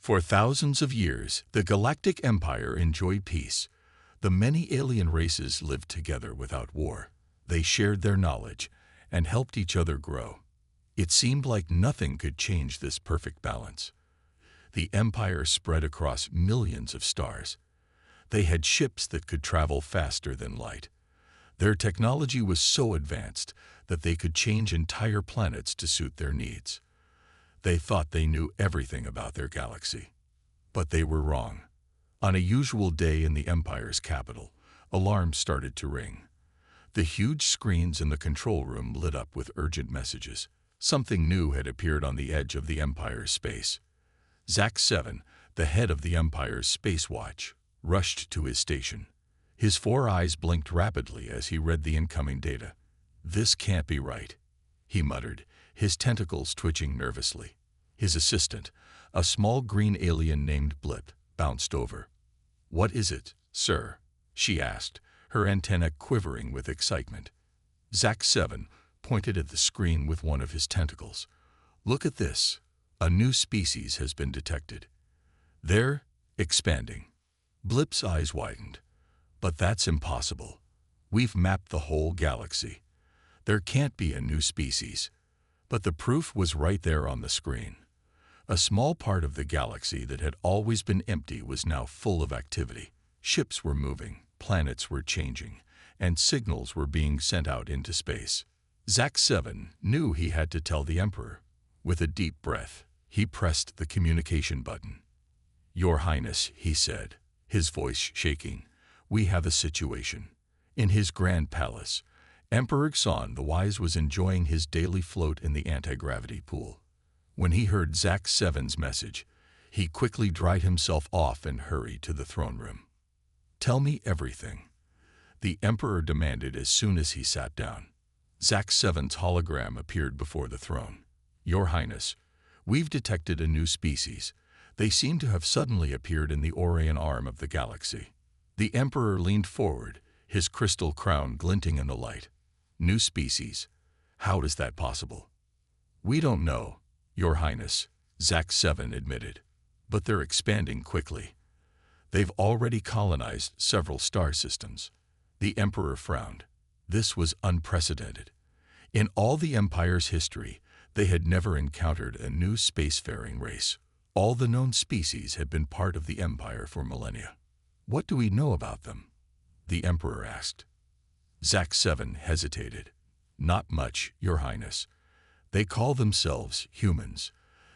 For thousands of years, the Galactic Empire enjoyed peace. The many alien races lived together without war. They shared their knowledge and helped each other grow. It seemed like nothing could change this perfect balance. The Empire spread across millions of stars. They had ships that could travel faster than light. Their technology was so advanced that they could change entire planets to suit their needs. They thought they knew everything about their galaxy. But they were wrong. On a usual day in the Empire's capital, alarms started to ring. The huge screens in the control room lit up with urgent messages. Something new had appeared on the edge of the Empire's space. Zack 7, the head of the Empire's space watch, rushed to his station. His 4 eyes blinked rapidly as he read the incoming data. "This can't be right," he muttered, his tentacles twitching nervously. His assistant, a small green alien named Blip, bounced over. "What is it, sir?" she asked, her antennae quivering with excitement. Zack 7 pointed at the screen with one of his tentacles. "Look at this. A new species has been detected. They're expanding." Blip's eyes widened. "But that's impossible. We've mapped the whole galaxy. There can't be a new species." But the proof was right there on the screen. A small part of the galaxy that had always been empty was now full of activity. Ships were moving, planets were changing, and signals were being sent out into space. Zack 7 knew he had to tell the Emperor. With a deep breath, he pressed the communication button. "Your Highness," he said, his voice shaking, "we have a situation." In his grand palace, Emperor Xon the Wise was enjoying his daily float in the anti-gravity pool. When he heard Zack 7's message, he quickly dried himself off and hurried to the throne room. "Tell me everything," the Emperor demanded as soon as he sat down. Zack 7's hologram appeared before the throne. "Your Highness, we've detected a new species. They seem to have suddenly appeared in the Orion arm of the galaxy." The Emperor leaned forward, his crystal crown glinting in the light. "New species? How is that possible?" "We don't know, Your Highness," Zack 7 admitted, "but they're expanding quickly. They've already colonized several star systems." The Emperor frowned. This was unprecedented. In all the Empire's history, they had never encountered a new spacefaring race. All the known species had been part of the Empire for millennia. "What do we know about them?" the Emperor asked. Zack 7 hesitated. "Not much, Your Highness. They call themselves humans.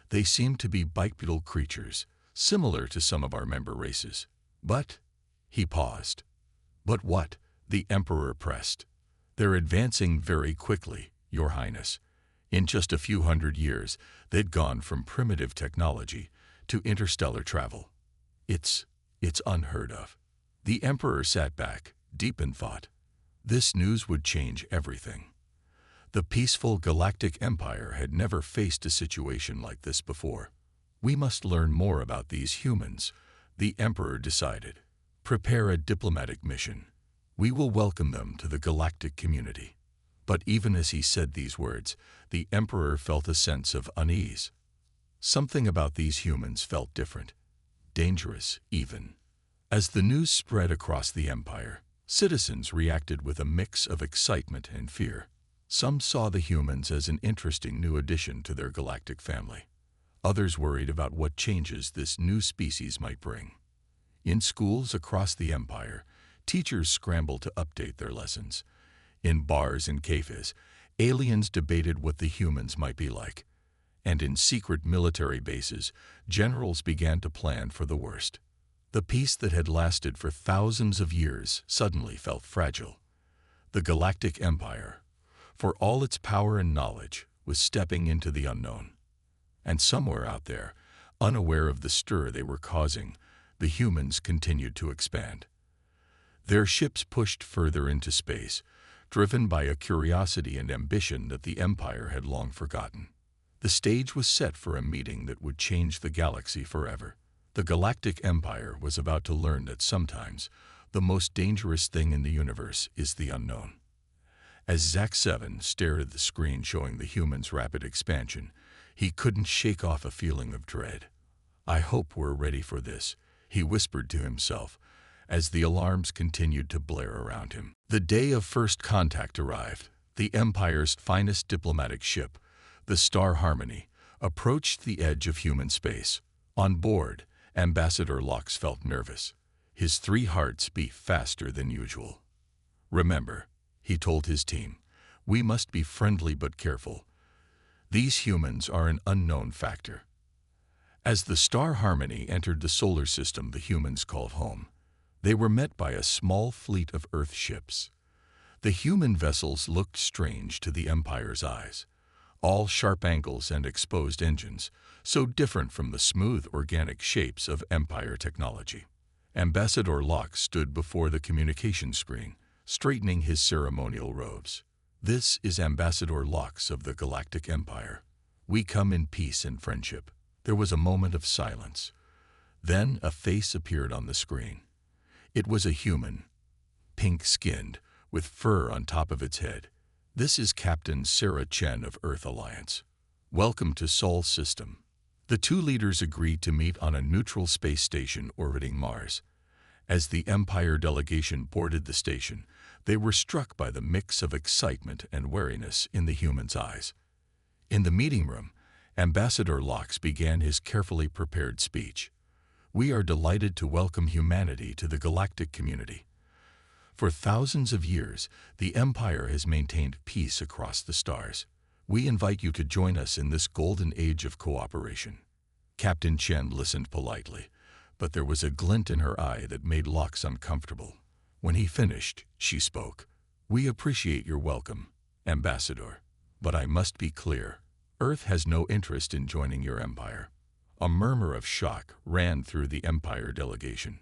They seem to be bipedal creatures, similar to some of our member races. But—" he paused. "But what?" the Emperor pressed. "They're advancing very quickly, Your Highness. In just a few hundred years, they'd gone from primitive technology to interstellar travel. It's unheard of." The Emperor sat back, deep in thought. This news would change everything. The peaceful Galactic Empire had never faced a situation like this before. "We must learn more about these humans," the Emperor decided. "Prepare a diplomatic mission. We will welcome them to the galactic community." But even as he said these words, the Emperor felt a sense of unease. Something about these humans felt different, dangerous even. As the news spread across the Empire, citizens reacted with a mix of excitement and fear. Some saw the humans as an interesting new addition to their galactic family. Others worried about what changes this new species might bring. In schools across the Empire, teachers scrambled to update their lessons. In bars and cafes, aliens debated what the humans might be like. And in secret military bases, generals began to plan for the worst. The peace that had lasted for thousands of years suddenly felt fragile. The Galactic Empire, for all its power and knowledge, was stepping into the unknown. And somewhere out there, unaware of the stir they were causing, the humans continued to expand. Their ships pushed further into space, driven by a curiosity and ambition that the Empire had long forgotten. The stage was set for a meeting that would change the galaxy forever. The Galactic Empire was about to learn that sometimes the most dangerous thing in the universe is the unknown. As Zack 7 stared at the screen showing the humans' rapid expansion, he couldn't shake off a feeling of dread. I hope we're ready for this, he whispered to himself, as the alarms continued to blare around him. The day of first contact arrived. The Empire's finest diplomatic ship, the Star Harmony, approached the edge of human space. On board, Ambassador Locks felt nervous. His 3 hearts beat faster than usual. Remember, he told his team, we must be friendly but careful. These humans are an unknown factor. As the Star Harmony entered the solar system the humans called home, they were met by a small fleet of Earth ships. The human vessels looked strange to the Empire's eyes. All sharp angles and exposed engines, so different from the smooth organic shapes of Empire technology. Ambassador Locke stood before the communication screen, straightening his ceremonial robes. This is Ambassador Locke of the Galactic Empire. We come in peace and friendship. There was a moment of silence. Then a face appeared on the screen. It was a human, pink-skinned, with fur on top of its head. This is Captain Sarah Chen of Earth Alliance. Welcome to Sol System. The 2 leaders agreed to meet on a neutral space station orbiting Mars. As the Empire delegation boarded the station, they were struck by the mix of excitement and wariness in the humans' eyes. In the meeting room, Ambassador Locks began his carefully prepared speech. We are delighted to welcome humanity to the galactic community. For thousands of years, the Empire has maintained peace across the stars. We invite you to join us in this golden age of cooperation. Captain Chen listened politely, but there was a glint in her eye that made Locks uncomfortable. When he finished, she spoke. We appreciate your welcome, Ambassador, but I must be clear. Earth has no interest in joining your empire. A murmur of shock ran through the Empire delegation.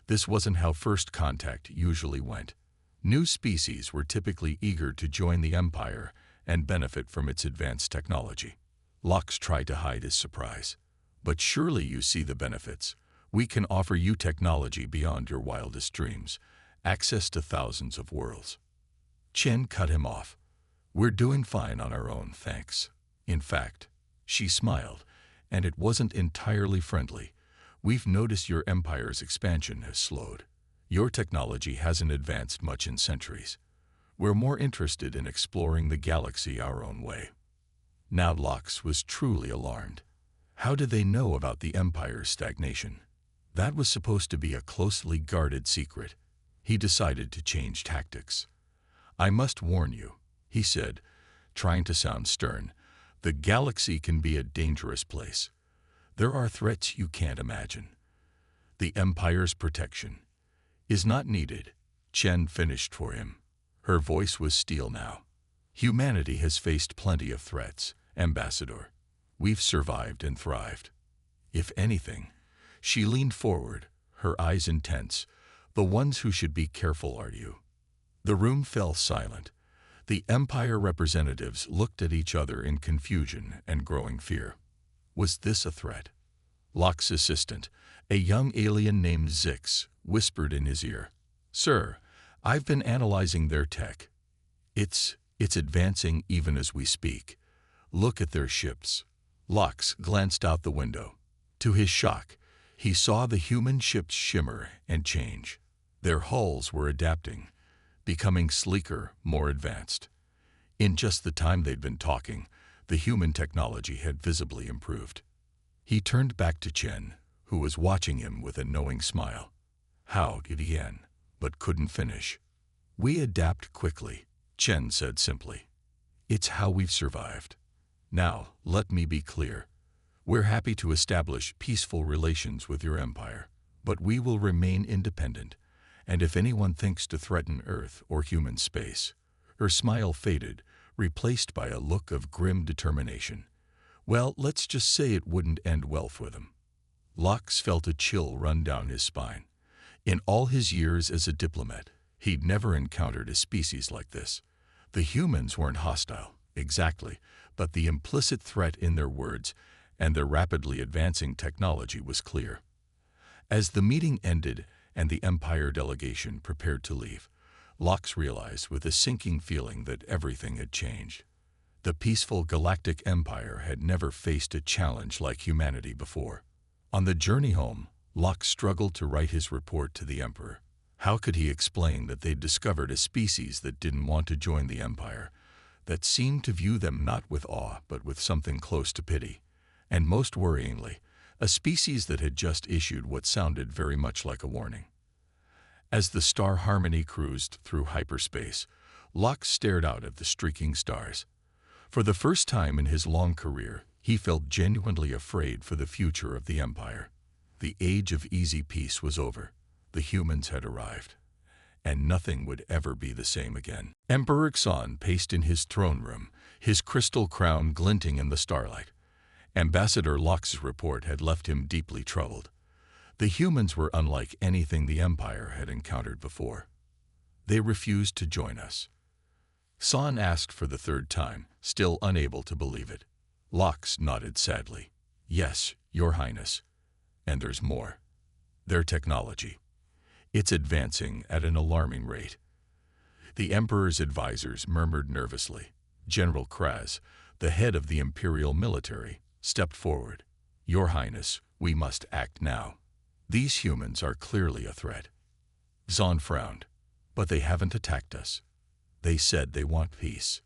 This wasn't how first contact usually went. New species were typically eager to join the Empire and benefit from its advanced technology. Locks tried to hide his surprise. But surely you see the benefits. We can offer you technology beyond your wildest dreams, access to thousands of worlds. Chen cut him off. We're doing fine on our own, thanks. In fact, she smiled, and it wasn't entirely friendly. We've noticed your empire's expansion has slowed. Your technology hasn't advanced much in centuries. We're more interested in exploring the galaxy our own way. Now Locks was truly alarmed. How did they know about the empire's stagnation? That was supposed to be a closely guarded secret. He decided to change tactics. I must warn you, he said, trying to sound stern. The galaxy can be a dangerous place. There are threats you can't imagine. The Empire's protection is not needed. Chen finished for him. Her voice was steel now. Humanity has faced plenty of threats, Ambassador. We've survived and thrived. If anything, she leaned forward, her eyes intense. The ones who should be careful are you. The room fell silent. The Empire representatives looked at each other in confusion and growing fear. Was this a threat? Locke's assistant, a young alien named Zix, whispered in his ear. Sir, I've been analyzing their tech. It's advancing even as we speak. Look at their ships. Locke glanced out the window. To his shock, he saw the human ships shimmer and change. Their hulls were adapting, becoming sleeker, more advanced. In just the time they'd been talking, the human technology had visibly improved. He turned back to Chen, who was watching him with a knowing smile. How he began, but couldn't finish. We adapt quickly, Chen said simply. It's how we've survived. Now, let me be clear. We're happy to establish peaceful relations with your empire, but we will remain independent. And if anyone thinks to threaten Earth or human space, her smile faded, replaced by a look of grim determination. Well, let's just say it wouldn't end well for them. Locks felt a chill run down his spine. In all his years as a diplomat, he'd never encountered a species like this. The humans weren't hostile, exactly, but the implicit threat in their words and their rapidly advancing technology was clear. As the meeting ended and the Empire delegation prepared to leave, Locks realized with a sinking feeling that everything had changed. The peaceful Galactic Empire had never faced a challenge like humanity before. On the journey home, Locke struggled to write his report to the Emperor. How could he explain that they'd discovered a species that didn't want to join the Empire, that seemed to view them not with awe but with something close to pity, and most worryingly, a species that had just issued what sounded very much like a warning? As the Star Harmony cruised through hyperspace, Locke stared out at the streaking stars. For the first time in his long career, he felt genuinely afraid for the future of the Empire. The age of easy peace was over. The humans had arrived, and nothing would ever be the same again. Emperor Xon paced in his throne room, his crystal crown glinting in the starlight. Ambassador Locke's report had left him deeply troubled. The humans were unlike anything the Empire had encountered before. They refused to join us. Xon asked for the third time, still unable to believe it. Locke nodded sadly. Yes, Your Highness. And there's more. Their technology. It's advancing at an alarming rate. The Emperor's advisors murmured nervously. General Kraz, the head of the Imperial military, stepped forward. Your Highness, we must act now. These humans are clearly a threat. Xon frowned. But they haven't attacked us. They said they want peace.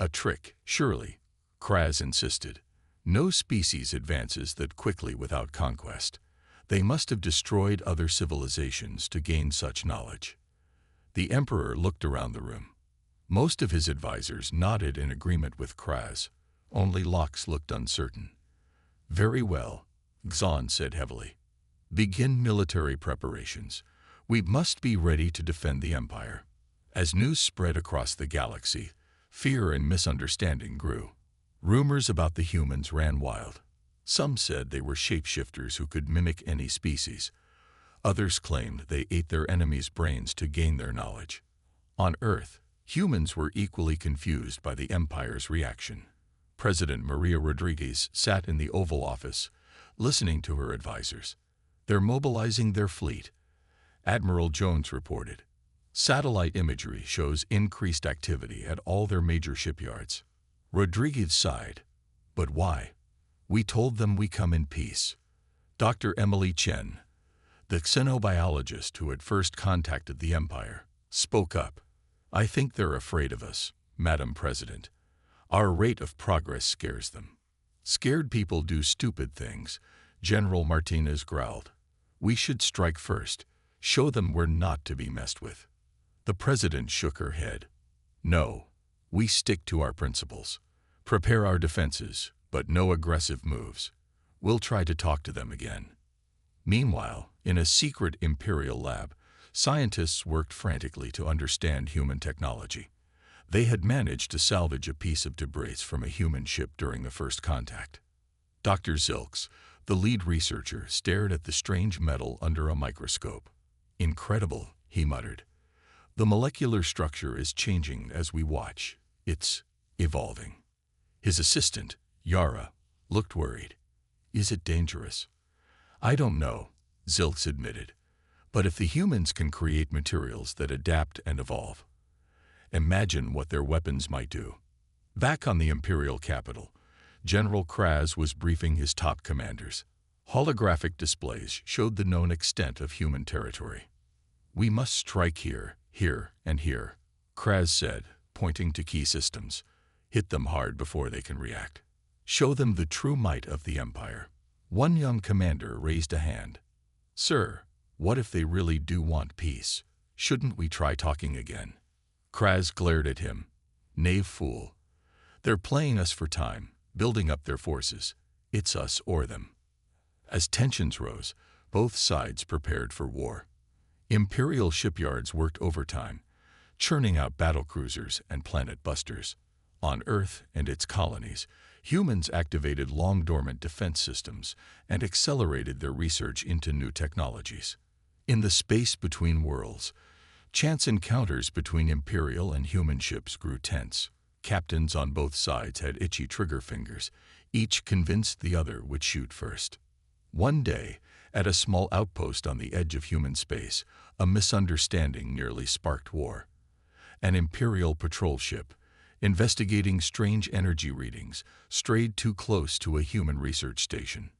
A trick, surely, Kraz insisted. No species advances that quickly without conquest. They must have destroyed other civilizations to gain such knowledge. The Emperor looked around the room. Most of his advisors nodded in agreement with Kraz. Only Locke looked uncertain. Very well, Xon said heavily. Begin military preparations. We must be ready to defend the Empire. As news spread across the galaxy, fear and misunderstanding grew. Rumors about the humans ran wild. Some said they were shapeshifters who could mimic any species. Others claimed they ate their enemies' brains to gain their knowledge. On Earth, humans were equally confused by the Empire's reaction. President Maria Rodriguez sat in the Oval Office, listening to her advisors. They're mobilizing their fleet, Admiral Jones reported. Satellite imagery shows increased activity at all their major shipyards. Rodriguez sighed. But why? We told them we come in peace. Dr. Emily Chen, the xenobiologist who had first contacted the Empire, spoke up. I think they're afraid of us, Madam President. Our rate of progress scares them. Scared people do stupid things, General Martinez growled. We should strike first, show them we're not to be messed with. The President shook her head. No, we stick to our principles. Prepare our defenses, but no aggressive moves. We'll try to talk to them again. Meanwhile, in a secret Imperial lab, scientists worked frantically to understand human technology. They had managed to salvage a piece of debris from a human ship during the first contact. Dr. Zilks, the lead researcher, stared at the strange metal under a microscope. Incredible, he muttered. The molecular structure is changing as we watch. It's evolving. His assistant, Yara, looked worried. Is it dangerous? I don't know, Zilks admitted. But if the humans can create materials that adapt and evolve, imagine what their weapons might do. Back on the Imperial capital, General Kraz was briefing his top commanders. Holographic displays showed the known extent of human territory. We must strike here, here, and here, Kraz said, pointing to key systems. Hit them hard before they can react. Show them the true might of the Empire. One young commander raised a hand. Sir, what if they really do want peace? Shouldn't we try talking again? Kraz glared at him. Knave fool. They're playing us for time, building up their forces. It's us or them. As tensions rose, both sides prepared for war. Imperial shipyards worked overtime, churning out battlecruisers and planet busters. On Earth and its colonies, humans activated long-dormant defense systems and accelerated their research into new technologies. In the space between worlds, chance encounters between Imperial and human ships grew tense. Captains on both sides had itchy trigger fingers, each convinced the other would shoot first. One day, at a small outpost on the edge of human space, a misunderstanding nearly sparked war. An Imperial patrol ship, investigating strange energy readings, strayed too close to a human research station.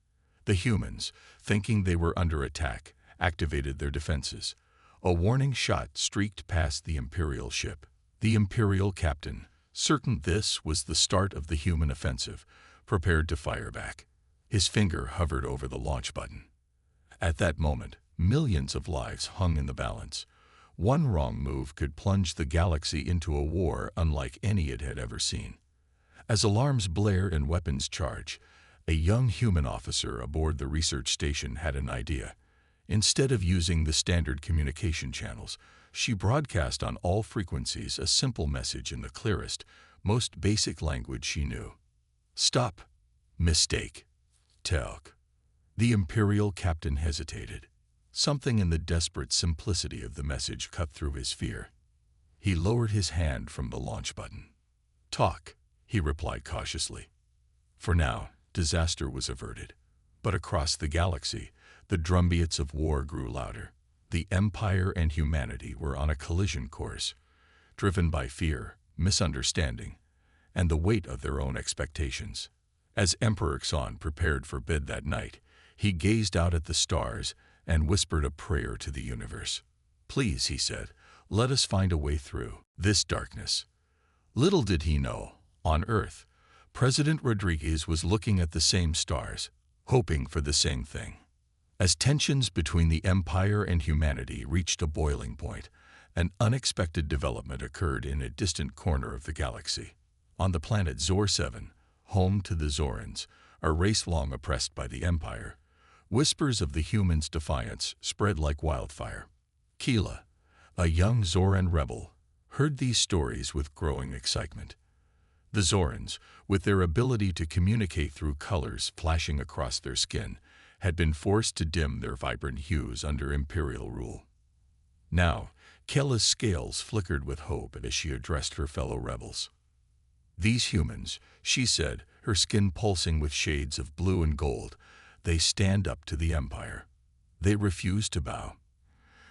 The humans, thinking they were under attack, activated their defenses. A warning shot streaked past the Imperial ship. The Imperial captain, certain this was the start of the human offensive, prepared to fire back. His finger hovered over the launch button. At that moment, millions of lives hung in the balance. One wrong move could plunge the galaxy into a war unlike any it had ever seen. As alarms blared and weapons charged, a young human officer aboard the research station had an idea. Instead of using the standard communication channels, she broadcast on all frequencies a simple message in the clearest, most basic language she knew. Stop. Mistake. Telk. The Imperial captain hesitated. Something in the desperate simplicity of the message cut through his fear. He lowered his hand from the launch button. Talk, he replied cautiously. For now, disaster was averted. But across the galaxy, the drumbeats of war grew louder. The Empire and humanity were on a collision course, driven by fear, misunderstanding, and the weight of their own expectations. As Emperor Xon prepared for bed that night, he gazed out at the stars and whispered a prayer to the universe. Please, he said, let us find a way through this darkness. Little did he know, on Earth, President Rodriguez was looking at the same stars, hoping for the same thing. As tensions between the Empire and humanity reached a boiling point, an unexpected development occurred in a distant corner of the galaxy. On the planet Zor 7, home to the Zorans, a race long oppressed by the Empire, whispers of the humans' defiance spread like wildfire. Keela, a young Zoran rebel, heard these stories with growing excitement. The Zorans, with their ability to communicate through colors flashing across their skin, had been forced to dim their vibrant hues under Imperial rule. Now, Keela's scales flickered with hope as she addressed her fellow rebels. These humans, she said, her skin pulsing with shades of blue and gold, they stand up to the Empire. They refuse to bow.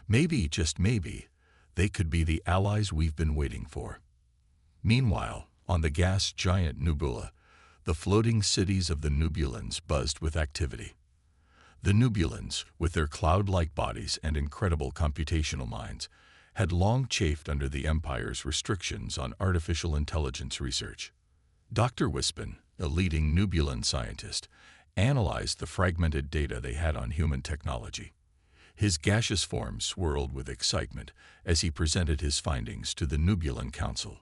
Maybe, just maybe, they could be the allies we've been waiting for. Meanwhile, on the gas giant Nubula, the floating cities of the Nubulans buzzed with activity. The Nubulans, with their cloud-like bodies and incredible computational minds, had long chafed under the Empire's restrictions on artificial intelligence research. Dr. Wispin, a leading Nubulan scientist, analyzed the fragmented data they had on human technology. His gaseous form swirled with excitement as he presented his findings to the Nubulan Council.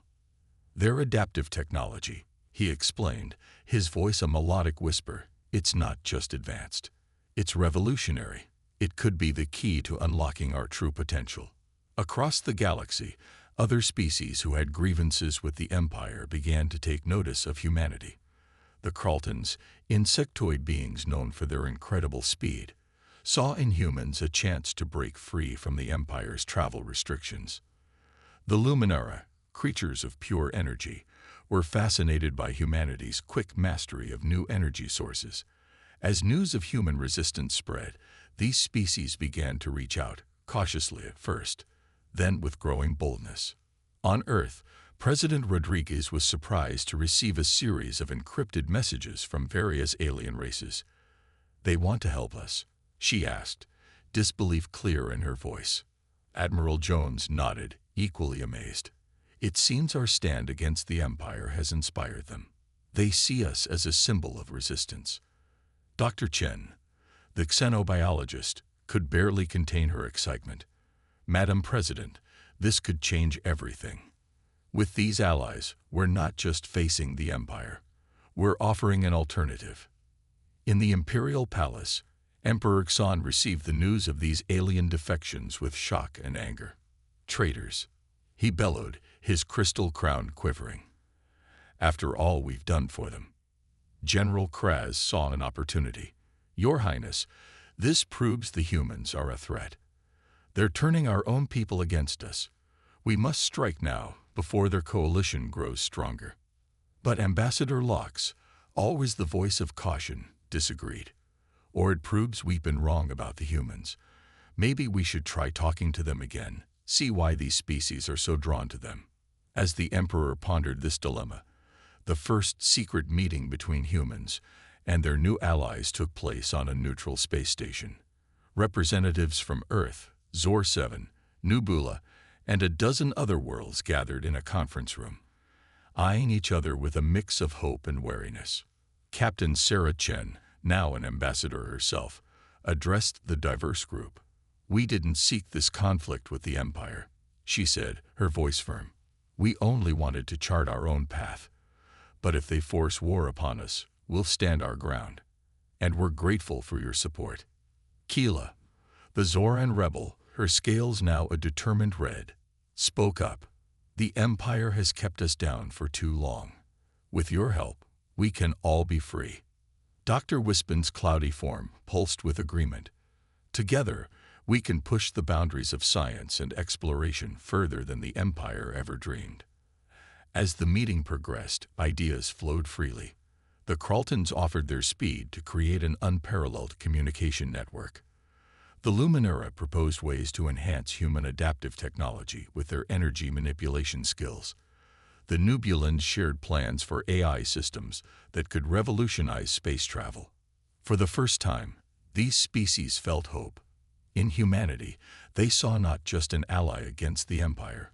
Their adaptive technology, he explained, his voice a melodic whisper, it's not just advanced. It's revolutionary. It could be the key to unlocking our true potential. Across the galaxy, other species who had grievances with the Empire began to take notice of humanity. The Kraltans, insectoid beings known for their incredible speed, saw in humans a chance to break free from the Empire's travel restrictions. The Luminara, creatures of pure energy, were fascinated by humanity's quick mastery of new energy sources. As news of human resistance spread, these species began to reach out, cautiously at first, then with growing boldness. On Earth, President Rodriguez was surprised to receive a series of encrypted messages from various alien races. They want to help us, she asked, disbelief clear in her voice. Admiral Jones nodded, equally amazed. It seems our stand against the Empire has inspired them. They see us as a symbol of resistance. Dr. Chen, the xenobiologist, could barely contain her excitement. Madam President, this could change everything. With these allies, we're not just facing the Empire. We're offering an alternative. In the Imperial Palace, Emperor Xon received the news of these alien defections with shock and anger. Traitors, he bellowed, his crystal crown quivering. After all we've done for them. General Kraz saw an opportunity. Your Highness, this proves the humans are a threat. They're turning our own people against us. We must strike now, before their coalition grows stronger. But Ambassador Lox, always the voice of caution, disagreed. Or it proves we've been wrong about the humans. Maybe we should try talking to them again, see why these species are so drawn to them. As the Emperor pondered this dilemma, the first secret meeting between humans and their new allies took place on a neutral space station. Representatives from Earth, Zor-7, Nubula, and a dozen other worlds gathered in a conference room, eyeing each other with a mix of hope and wariness. Captain Sarah Chen, now an ambassador herself, addressed the diverse group. "We didn't seek this conflict with the Empire," she said, her voice firm. "We only wanted to chart our own path. But if they force war upon us, we'll stand our ground. And we're grateful for your support." Keela, the Zoran rebel, her scales now a determined red, spoke up. "The Empire has kept us down for too long. With your help, we can all be free." Dr. Wispin's cloudy form pulsed with agreement. "Together, we can push the boundaries of science and exploration further than the Empire ever dreamed." As the meeting progressed, ideas flowed freely. The Kraltons offered their speed to create an unparalleled communication network. The Luminera proposed ways to enhance human adaptive technology with their energy manipulation skills. The Nubulans shared plans for AI systems that could revolutionize space travel. For the first time, these species felt hope. In humanity, they saw not just an ally against the Empire,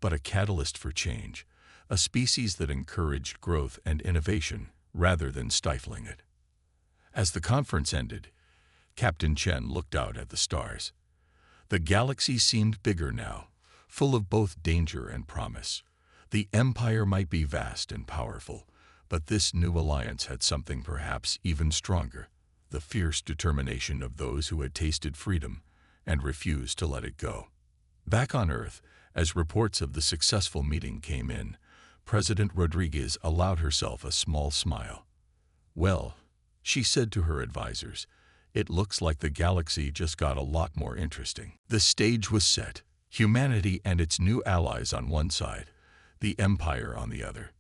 but a catalyst for change, a species that encouraged growth and innovation rather than stifling it. As the conference ended, Captain Chen looked out at the stars. The galaxy seemed bigger now, full of both danger and promise. The Empire might be vast and powerful, but this new alliance had something perhaps even stronger: the fierce determination of those who had tasted freedom and refused to let it go. Back on Earth, as reports of the successful meeting came in, President Rodriguez allowed herself a small smile. "Well," she said to her advisors, "it looks like the galaxy just got a lot more interesting." The stage was set, humanity and its new allies on one side, the Empire on the other.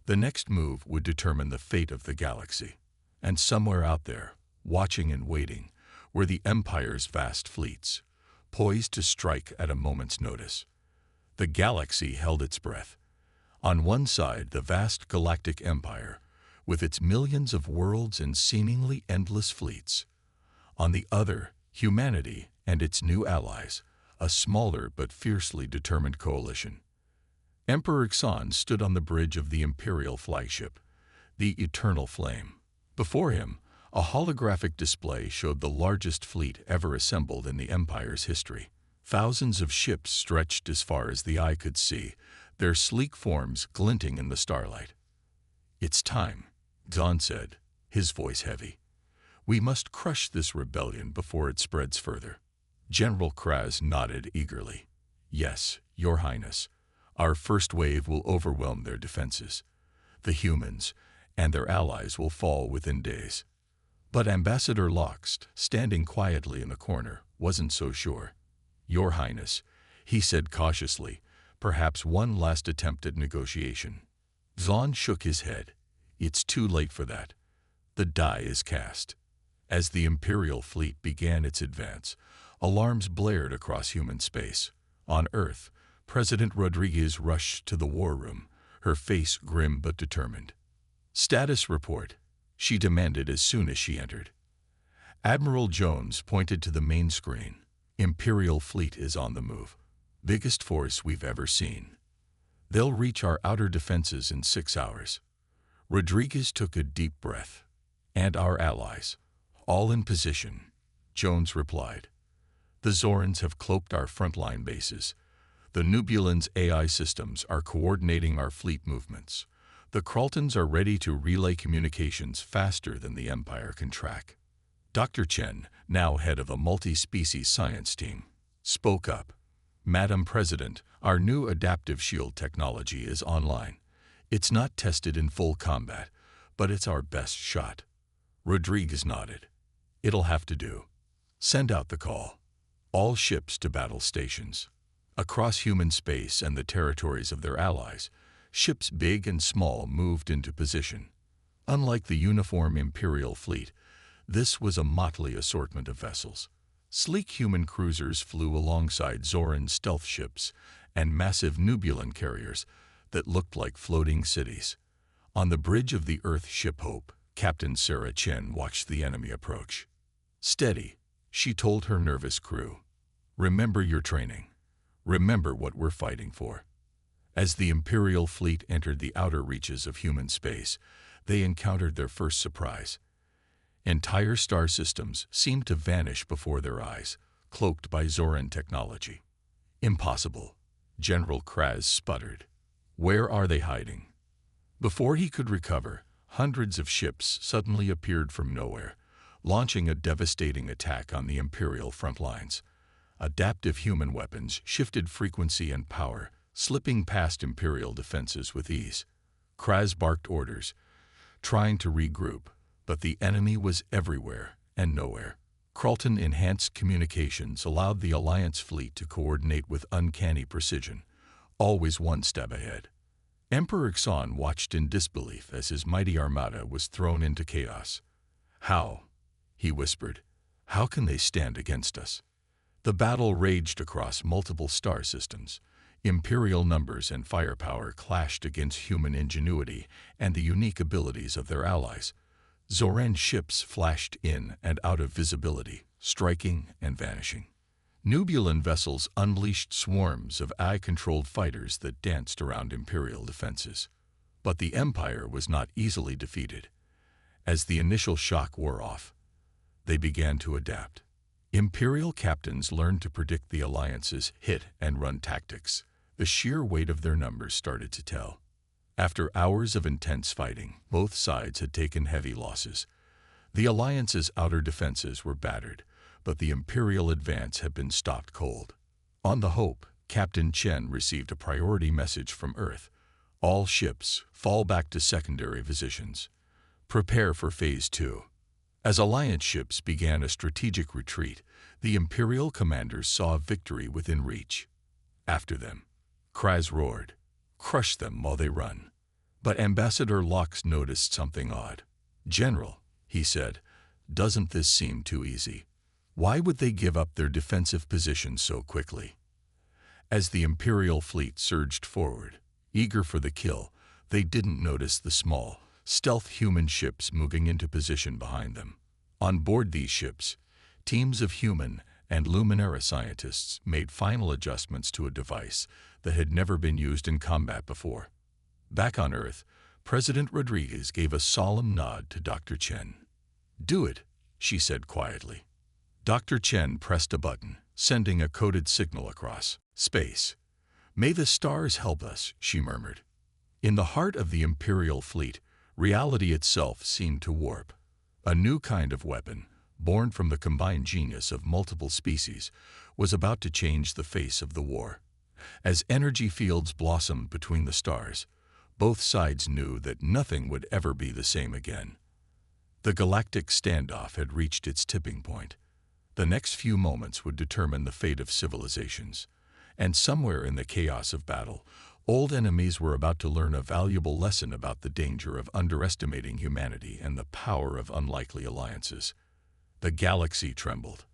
The next move would determine the fate of the galaxy. And somewhere out there, watching and waiting, were the Empire's vast fleets, poised to strike at a moment's notice. The galaxy held its breath. On one side, the vast Galactic Empire, with its millions of worlds and seemingly endless fleets. On the other, humanity and its new allies, a smaller but fiercely determined coalition. Emperor Xan stood on the bridge of the Imperial flagship, the Eternal Flame. Before him, a holographic display showed the largest fleet ever assembled in the Empire's history. Thousands of ships stretched as far as the eye could see, their sleek forms glinting in the starlight. "It's time," Xan said, his voice heavy. "We must crush this rebellion before it spreads further." General Kraz nodded eagerly. "Yes, Your Highness. Our first wave will overwhelm their defenses. The humans and their allies will fall within days." But Ambassador Loxt, standing quietly in the corner, wasn't so sure. "Your Highness," he said cautiously, "perhaps one last attempt at negotiation." Xan shook his head. "It's too late for that. The die is cast." As the Imperial fleet began its advance, alarms blared across human space. On Earth, President Rodriguez rushed to the war room, her face grim but determined. "Status report," she demanded as soon as she entered. Admiral Jones pointed to the main screen. "Imperial fleet is on the move. Biggest force we've ever seen. They'll reach our outer defenses in 6 hours." Rodriguez took a deep breath. "And our allies, all in position," Jones replied. "The Zorans have cloaked our frontline bases. The Nubulans' AI systems are coordinating our fleet movements. The Kraltons are ready to relay communications faster than the Empire can track." Dr. Chen, now head of a multi-species science team, spoke up. "Madam President, our new adaptive shield technology is online. It's not tested in full combat, but it's our best shot." Rodriguez nodded. "It'll have to do. Send out the call. All ships to battle stations." Across human space and the territories of their allies, ships big and small moved into position. Unlike the uniform Imperial fleet, this was a motley assortment of vessels. Sleek human cruisers flew alongside Zoran stealth ships and massive Nubulan carriers that looked like floating cities. On the bridge of the Earth ship Hope, Captain Sarah Chen watched the enemy approach. "Steady," she told her nervous crew. "Remember your training. Remember what we're fighting for." As the Imperial fleet entered the outer reaches of human space, they encountered their first surprise. Entire star systems seemed to vanish before their eyes, cloaked by Zoran technology. "Impossible," General Kraz sputtered. "Where are they hiding?" Before he could recover, hundreds of ships suddenly appeared from nowhere, launching a devastating attack on the Imperial front lines. Adaptive human weapons shifted frequency and power, slipping past Imperial defenses with ease. Kraz barked orders, trying to regroup, but the enemy was everywhere and nowhere. Carlton-enhanced communications allowed the Alliance fleet to coordinate with uncanny precision, always one step ahead. Emperor Xon watched in disbelief as his mighty armada was thrown into chaos. "How?" he whispered. "How can they stand against us?" The battle raged across multiple star systems. Imperial numbers and firepower clashed against human ingenuity and the unique abilities of their allies. Zoran ships flashed in and out of visibility, striking and vanishing. Nubulan vessels unleashed swarms of AI-controlled fighters that danced around Imperial defenses. But the Empire was not easily defeated. As the initial shock wore off, they began to adapt. Imperial captains learned to predict the Alliance's hit-and-run tactics. The sheer weight of their numbers started to tell. After hours of intense fighting, both sides had taken heavy losses. The Alliance's outer defenses were battered, but the Imperial advance had been stopped cold. On the Hope, Captain Chen received a priority message from Earth. "All ships, fall back to secondary positions. Prepare for Phase 2. As Alliance ships began a strategic retreat, the Imperial commanders saw victory within reach. "After them," Kraz roared. "Crush them while they run." But Ambassador Lox noticed something odd. "General," he said, "doesn't this seem too easy? Why would they give up their defensive position so quickly?" As the Imperial fleet surged forward, eager for the kill, they didn't notice the small, stealth human ships moving into position behind them. On board these ships, teams of human and Luminara scientists made final adjustments to a device that had never been used in combat before. Back on Earth, President Rodriguez gave a solemn nod to Dr. Chen. "Do it," she said quietly. Dr. Chen pressed a button, sending a coded signal across space. "May the stars help us," she murmured. In the heart of the Imperial fleet, reality itself seemed to warp. A new kind of weapon, born from the combined genius of multiple species, was about to change the face of the war. As energy fields blossomed between the stars, both sides knew that nothing would ever be the same again. The galactic standoff had reached its tipping point. The next few moments would determine the fate of civilizations. And somewhere in the chaos of battle, old enemies were about to learn a valuable lesson about the danger of underestimating humanity and the power of unlikely alliances. The galaxy trembled.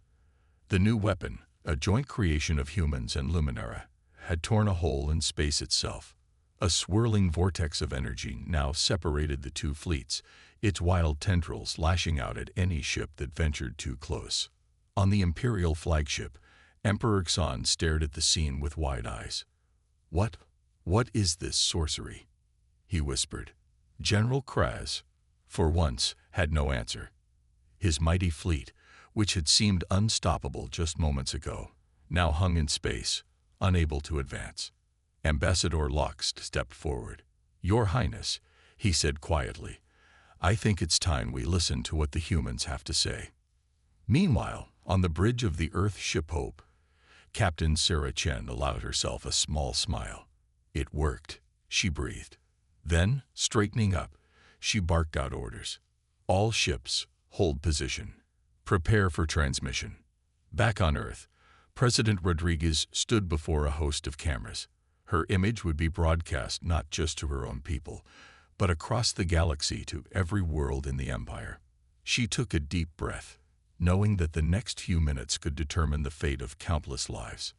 The new weapon, a joint creation of humans and Luminara, had torn a hole in space itself. A swirling vortex of energy now separated the two fleets, its wild tendrils lashing out at any ship that ventured too close. On the Imperial flagship, Emperor Xon stared at the scene with wide eyes. What is this sorcery?" he whispered. General Kraz, for once, had no answer. His mighty fleet, which had seemed unstoppable just moments ago, now hung in space, unable to advance. Ambassador Lox stepped forward. "Your Highness," he said quietly, "I think it's time we listen to what the humans have to say." Meanwhile, on the bridge of the Earth ship Hope, Captain Sarah Chen allowed herself a small smile. "It worked," she breathed. Then, straightening up, she barked out orders. "All ships, hold position. Prepare for transmission." Back on Earth, President Rodriguez stood before a host of cameras. Her image would be broadcast not just to her own people, but across the galaxy to every world in the Empire. She took a deep breath, knowing that the next few minutes could determine the fate of countless lives.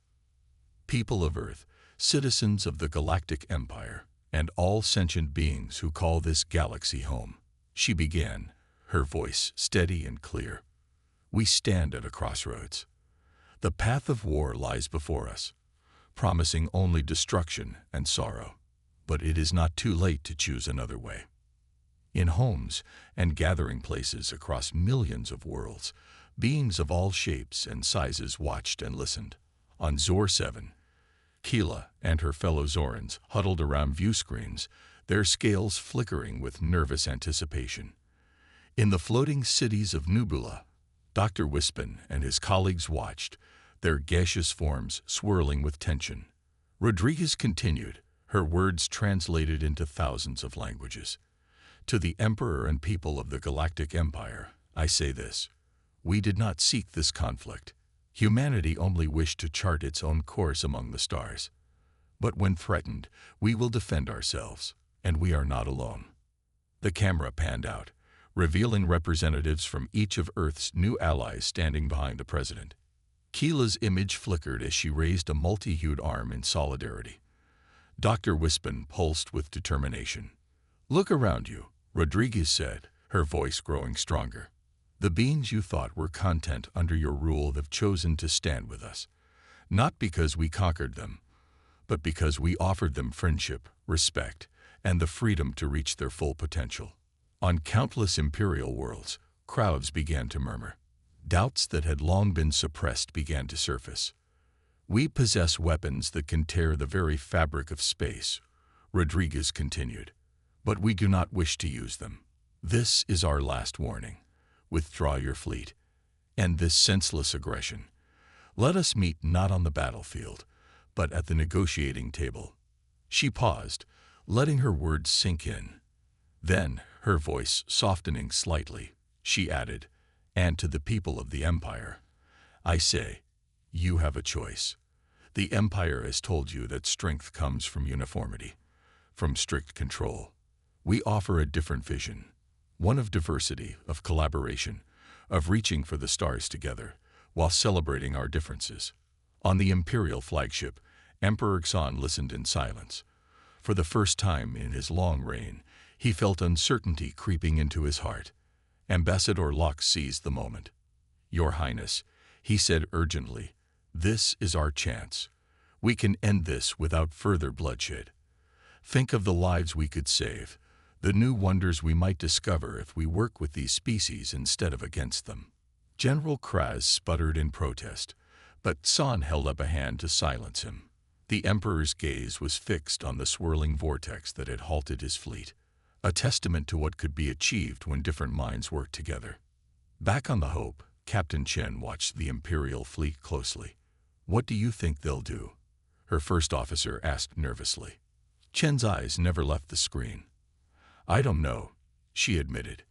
People of Earth, citizens of the Galactic Empire, and all sentient beings who call this galaxy home, She began, her voice steady and clear. We stand at a crossroads. The path of war lies before us, promising only destruction and sorrow. But it is not too late to choose another way. In homes and gathering places across millions of worlds, beings of all shapes and sizes watched and listened. On Zor 7, Keela and her fellow Zorans huddled around view screens, their scales flickering with nervous anticipation. In the floating cities of Nubula, Dr. Wispin and his colleagues watched, their gaseous forms swirling with tension. Rodriguez continued, her words translated into thousands of languages. To the Emperor and people of the Galactic Empire, I say this. We did not seek this conflict. Humanity only wished to chart its own course among the stars. But when threatened, we will defend ourselves, and we are not alone. The camera panned out, revealing representatives from each of Earth's new allies standing behind the president. Keela's image flickered as she raised a multi-hued arm in solidarity. Dr. Wispin pulsed with determination. Look around you, Rodriguez said, her voice growing stronger. The beings you thought were content under your rule have chosen to stand with us, not because we conquered them, but because we offered them friendship, respect, and the freedom to reach their full potential. On countless imperial worlds, crowds began to murmur. Doubts that had long been suppressed began to surface. We possess weapons that can tear the very fabric of space, Rodriguez continued, but we do not wish to use them. This is our last warning. Withdraw your fleet. End this senseless aggression. Let us meet not on the battlefield, but at the negotiating table. She paused, letting her words sink in. Then, her voice softening slightly, she added, and to the people of the Empire, I say, you have a choice. The Empire has told you that strength comes from uniformity, from strict control. We offer a different vision, one of diversity, of collaboration, of reaching for the stars together, while celebrating our differences. On the Imperial flagship, Emperor Xan listened in silence. For the first time in his long reign, he felt uncertainty creeping into his heart. Ambassador Locke seized the moment. Your Highness, he said urgently, this is our chance. We can end this without further bloodshed. Think of the lives we could save, the new wonders we might discover if we work with these species instead of against them. General Kraz sputtered in protest, but Xan held up a hand to silence him. The Emperor's gaze was fixed on the swirling vortex that had halted his fleet, a testament to what could be achieved when different minds worked together. Back on the Hope, Captain Chen watched the Imperial fleet closely. What do you think they'll do? Her first officer asked nervously. Chen's eyes never left the screen. I don't know, she admitted.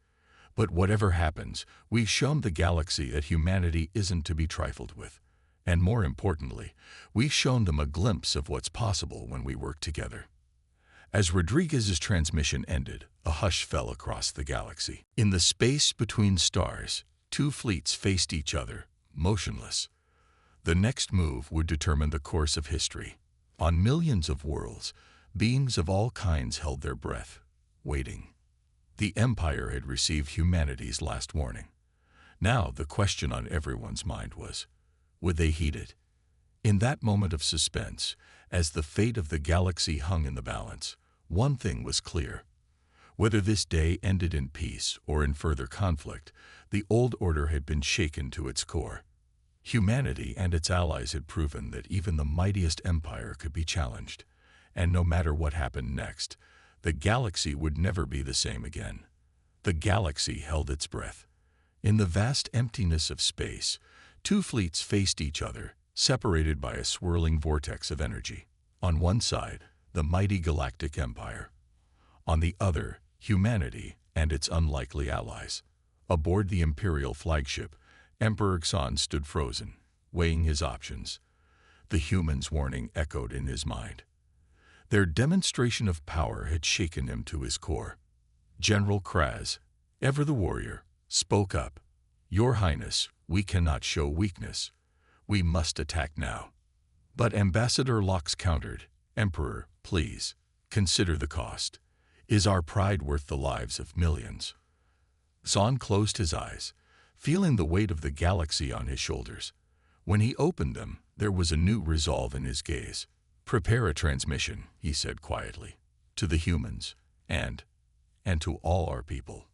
But whatever happens, we've shown the galaxy that humanity isn't to be trifled with. And more importantly, we've shown them a glimpse of what's possible when we work together. As Rodriguez's transmission ended, a hush fell across the galaxy. In the space between stars, two fleets faced each other, motionless. The next move would determine the course of history. On millions of worlds, beings of all kinds held their breath, waiting. The Empire had received humanity's last warning. Now the question on everyone's mind was, would they heed it? In that moment of suspense, as the fate of the galaxy hung in the balance, one thing was clear. Whether this day ended in peace or in further conflict, the old order had been shaken to its core. Humanity and its allies had proven that even the mightiest empire could be challenged, and no matter what happened next, the galaxy would never be the same again. The galaxy held its breath. In the vast emptiness of space, two fleets faced each other, separated by a swirling vortex of energy. On one side, the mighty Galactic Empire. On the other, humanity and its unlikely allies. Aboard the Imperial flagship, Emperor Xan stood frozen, weighing his options. The humans' warning echoed in his mind. Their demonstration of power had shaken him to his core. General Kraz, ever the warrior, spoke up. Your Highness, we cannot show weakness. We must attack now. But Ambassador Locke countered, Emperor, please, consider the cost. Is our pride worth the lives of millions? San closed his eyes, feeling the weight of the galaxy on his shoulders. When he opened them, there was a new resolve in his gaze. "Prepare a transmission," he said quietly, "to the humans, and to all our people."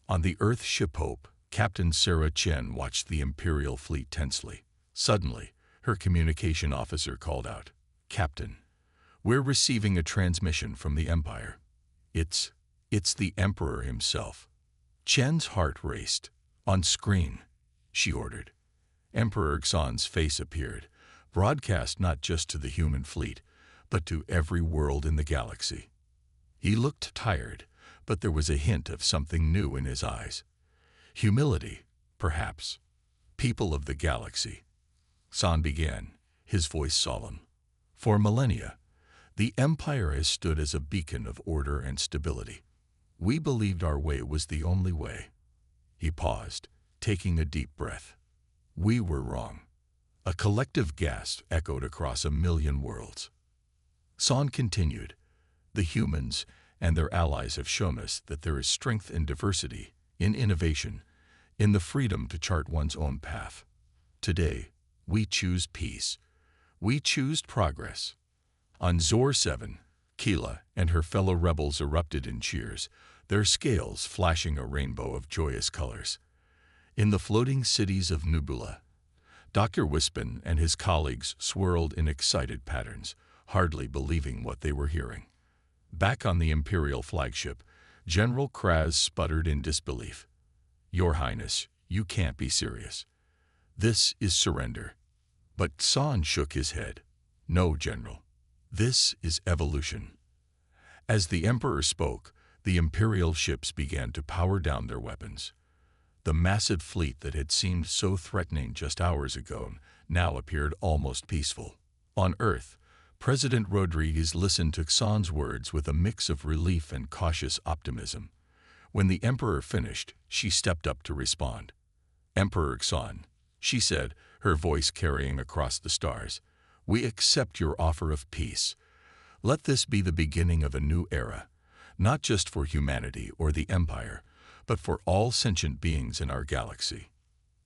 On the Earth ship Hope, Captain Sarah Chen watched the Imperial fleet tensely. Suddenly, her communication officer called out, "Captain, we're receiving a transmission from the Empire. It's the Emperor himself." Chen's heart raced. "On screen," she ordered. Emperor Xan's face appeared, broadcast not just to the human fleet, but to every world in the galaxy. He looked tired, but there was a hint of something new in his eyes. Humility, perhaps. "People of the galaxy," San began, his voice solemn. "For millennia, the Empire has stood as a beacon of order and stability. We believed our way was the only way." He paused, taking a deep breath. "We were wrong." A collective gasp echoed across a million worlds. San continued, "The humans and their allies have shown us that there is strength in diversity, in innovation, in the freedom to chart one's own path. Today, we choose peace. We choose progress." On Zor 7, Keela and her fellow rebels erupted in cheers, their scales flashing a rainbow of joyous colors. In the floating cities of Nubula, Dr. Wispin and his colleagues swirled in excited patterns, hardly believing what they were hearing. Back on the Imperial flagship, General Kraz sputtered in disbelief. "Your Highness, you can't be serious. This is surrender." But San shook his head. "No, General. This is evolution." As the Emperor spoke, the Imperial ships began to power down their weapons. The massive fleet that had seemed so threatening just hours ago now appeared almost peaceful. On Earth, President Rodriguez listened to Xan's words with a mix of relief and cautious optimism. When the Emperor finished, she stepped up to respond. "Emperor Xan," she said, her voice carrying across the stars, "we accept your offer of peace. Let this be the beginning of a new era, not just for humanity or the Empire, but for all sentient beings in our galaxy."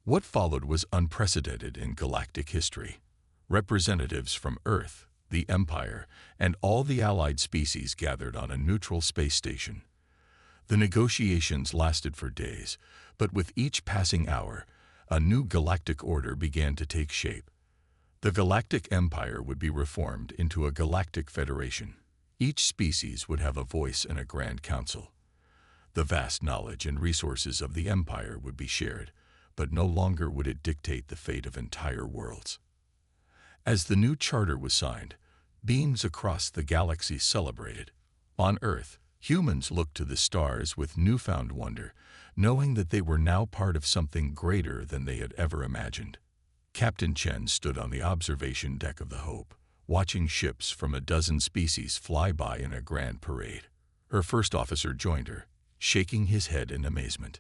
What followed was unprecedented in galactic history. Representatives from Earth, the Empire, and all the allied species gathered on a neutral space station. The negotiations lasted for days, but with each passing hour, a new galactic order began to take shape. The Galactic Empire would be reformed into a galactic federation. Each species would have a voice in a grand council. The vast knowledge and resources of the Empire would be shared, but no longer would it dictate the fate of entire worlds. As the new charter was signed, beings across the galaxy celebrated. On Earth, humans looked to the stars with newfound wonder, knowing that they were now part of something greater than they had ever imagined. Captain Chen stood on the observation deck of the Hope, watching ships from a dozen species fly by in a grand parade. Her first officer joined her, shaking his head in amazement.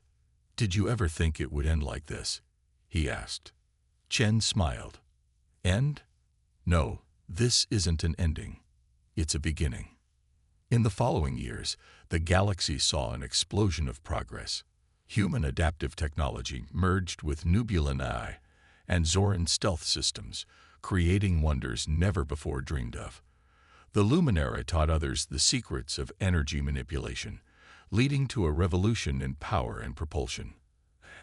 "Did you ever think it would end like this?" he asked. Chen smiled. "End? No, this isn't an ending. It's a beginning." In the following years, the galaxy saw an explosion of progress. Human adaptive technology merged with Nubulan AI and Zoran stealth systems, creating wonders never before dreamed of. The Luminara taught others the secrets of energy manipulation, leading to a revolution in power and propulsion.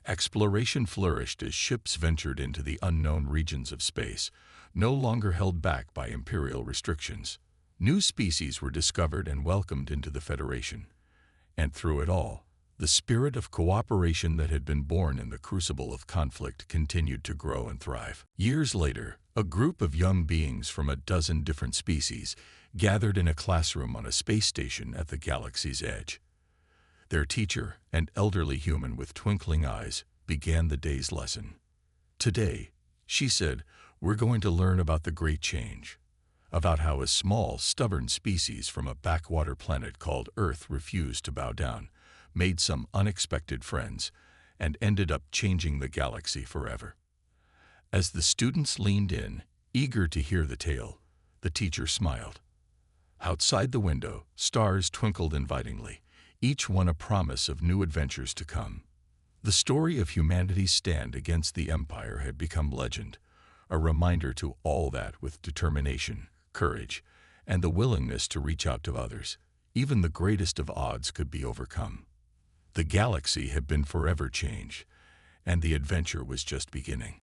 Exploration flourished as ships ventured into the unknown regions of space, no longer held back by imperial restrictions. New species were discovered and welcomed into the Federation. And through it all, the spirit of cooperation that had been born in the crucible of conflict continued to grow and thrive. Years later, a group of young beings from a dozen different species gathered in a classroom on a space station at the galaxy's edge. Their teacher, an elderly human with twinkling eyes, began the day's lesson. "Today," she said, "we're going to learn about the Great Change, about how a small, stubborn species from a backwater planet called Earth refused to bow down, made some unexpected friends, and ended up changing the galaxy forever." As the students leaned in, eager to hear the tale, the teacher smiled. Outside the window, stars twinkled invitingly, each one a promise of new adventures to come. The story of humanity's stand against the Empire had become legend, a reminder to all that with determination, courage, and the willingness to reach out to others, even the greatest of odds could be overcome. The galaxy had been forever changed, and the adventure was just beginning.